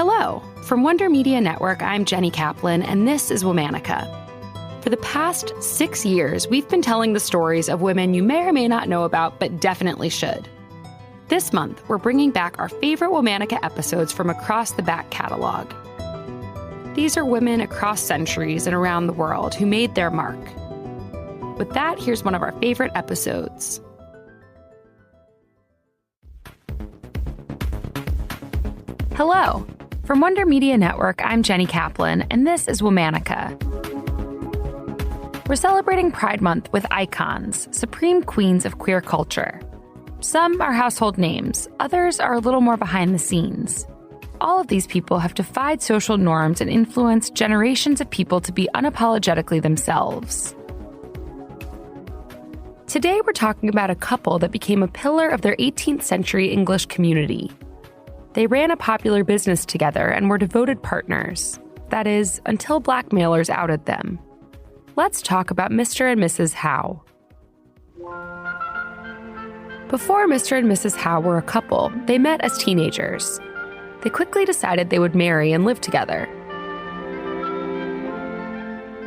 Hello. From Wonder Media Network, I'm Jenny Kaplan, and this is Womanica. For the past 6 years, we've been telling the stories of women you may or may not know about, but definitely should. This month, we're bringing back our favorite Womanica episodes from across the back catalog. These are women across centuries and around the world who made their mark. With that, here's one of our favorite episodes. Hello. From Wonder Media Network, I'm Jenny Kaplan, and this is Womanica. We're celebrating Pride Month with icons, supreme queens of queer culture. Some are household names, others are a little more behind the scenes. All of these people have defied social norms and influenced generations of people to be unapologetically themselves. Today, we're talking about a couple that became a pillar of their 18th century English community. They ran a popular business together and were devoted partners. That is, until blackmailers outed them. Let's talk about Mr. and Mrs. Howe. Before Mr. and Mrs. Howe were a couple, they met as teenagers. They quickly decided they would marry and live together.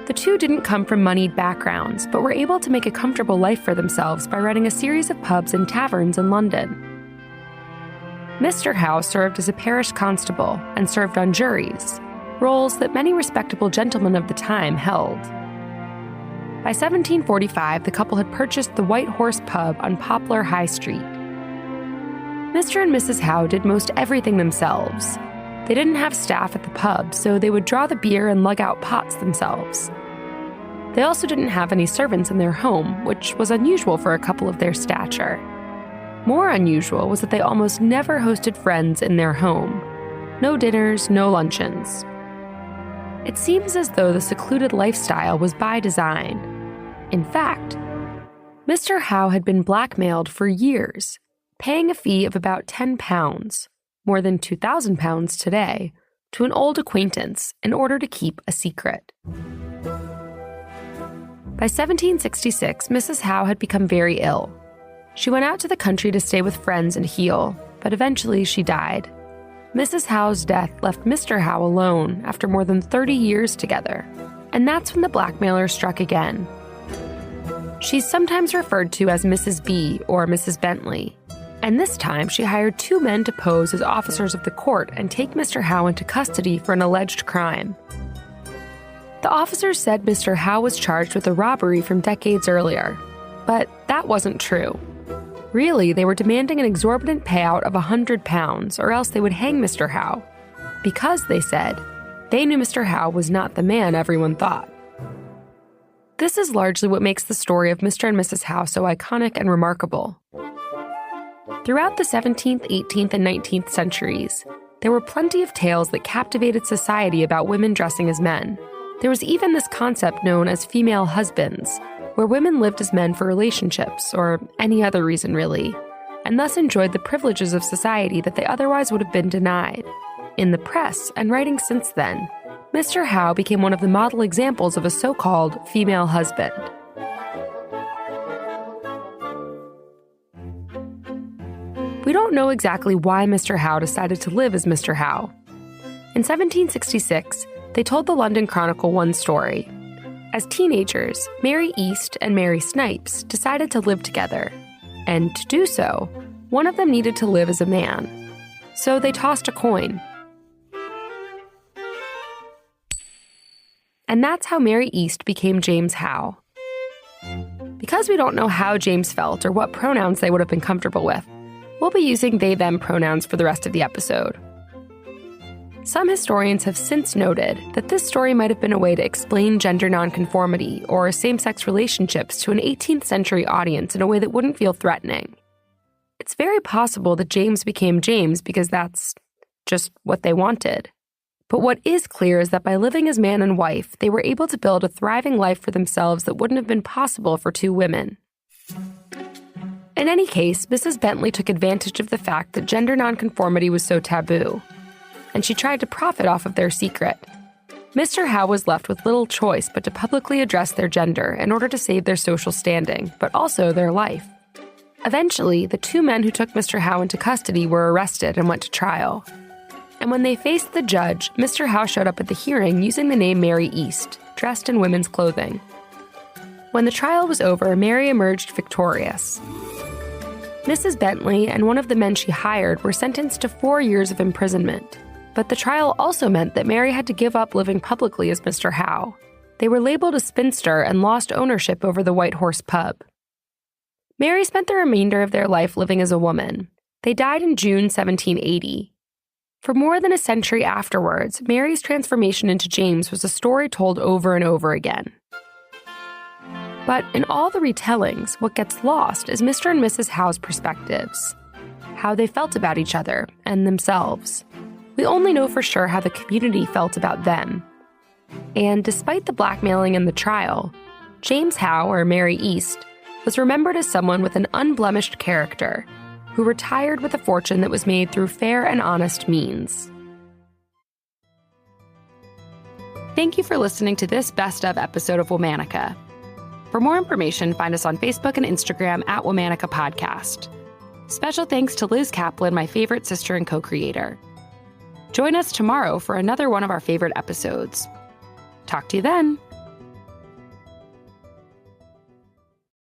The two didn't come from moneyed backgrounds, but were able to make a comfortable life for themselves by running a series of pubs and taverns in London. Mr. Howe served as a parish constable and served on juries, roles that many respectable gentlemen of the time held. By 1745, the couple had purchased the White Horse pub on Poplar High Street. Mr. and Mrs. Howe did most everything themselves. They didn't have staff at the pub, so they would draw the beer and lug out pots themselves. They also didn't have any servants in their home, which was unusual for a couple of their stature. More unusual was that they almost never hosted friends in their home. No dinners, no luncheons. It seems as though the secluded lifestyle was by design. In fact, Mr. Howe had been blackmailed for years, paying a fee of about £10, more than £2,000 today, to an old acquaintance in order to keep a secret. By 1766, Mrs. Howe had become very ill. She went out to the country to stay with friends and heal, but eventually she died. Mrs. Howe's death left Mr. Howe alone after more than 30 years together, and that's when the blackmailer struck again. She's sometimes referred to as Mrs. B or Mrs. Bentley, and this time she hired 2 men to pose as officers of the court and take Mr. Howe into custody for an alleged crime. The officers said Mr. Howe was charged with a robbery from decades earlier, but that wasn't true. Really, they were demanding an exorbitant payout of £100, or else they would hang Mr. Howe. Because, they said, they knew Mr. Howe was not the man everyone thought. This is largely what makes the story of Mr. and Mrs. Howe so iconic and remarkable. Throughout the 17th, 18th, and 19th centuries, there were plenty of tales that captivated society about women dressing as men. There was even this concept known as female husbands, where women lived as men for relationships, or any other reason really, and thus enjoyed the privileges of society that they otherwise would have been denied. In the press and writing since then, Mr. Howe became one of the model examples of a so-called female husband. We don't know exactly why Mr. Howe decided to live as Mr. Howe. In 1766, they told the London Chronicle one story. As teenagers, Mary East and Mary Snipes decided to live together, and to do so, one of them needed to live as a man. So they tossed a coin. And that's how Mary East became James Howe. Because we don't know how James felt or what pronouns they would have been comfortable with, we'll be using they/them pronouns for the rest of the episode. Some historians have since noted that this story might have been a way to explain gender nonconformity or same-sex relationships to an 18th century audience in a way that wouldn't feel threatening. It's very possible that James became James because that's just what they wanted. But what is clear is that by living as man and wife, they were able to build a thriving life for themselves that wouldn't have been possible for 2 women. In any case, Mrs. Bentley took advantage of the fact that gender nonconformity was so taboo, and she tried to profit off of their secret. Mr. Howe was left with little choice but to publicly address their gender in order to save their social standing, but also their life. Eventually, the 2 men who took Mr. Howe into custody were arrested and went to trial. And when they faced the judge, Mr. Howe showed up at the hearing using the name Mary East, dressed in women's clothing. When the trial was over, Mary emerged victorious. Mrs. Bentley and one of the men she hired were sentenced to 4 years of imprisonment. But the trial also meant that Mary had to give up living publicly as Mr. Howe. They were labeled a spinster and lost ownership over the White Horse pub. Mary spent the remainder of their life living as a woman. They died in June 1780. For more than a century afterwards, Mary's transformation into James was a story told over and over again. But in all the retellings, what gets lost is Mr. and Mrs. Howe's perspectives, how they felt about each other and themselves. We only know for sure how the community felt about them. And despite the blackmailing and the trial, James Howe, or Mary East, was remembered as someone with an unblemished character, who retired with a fortune that was made through fair and honest means. Thank you for listening to this best of episode of Womanica. For more information, find us on Facebook and Instagram at Womanica Podcast. Special thanks to Liz Kaplan, my favorite sister and co-creator. Join us tomorrow for another one of our favorite episodes. Talk to you then.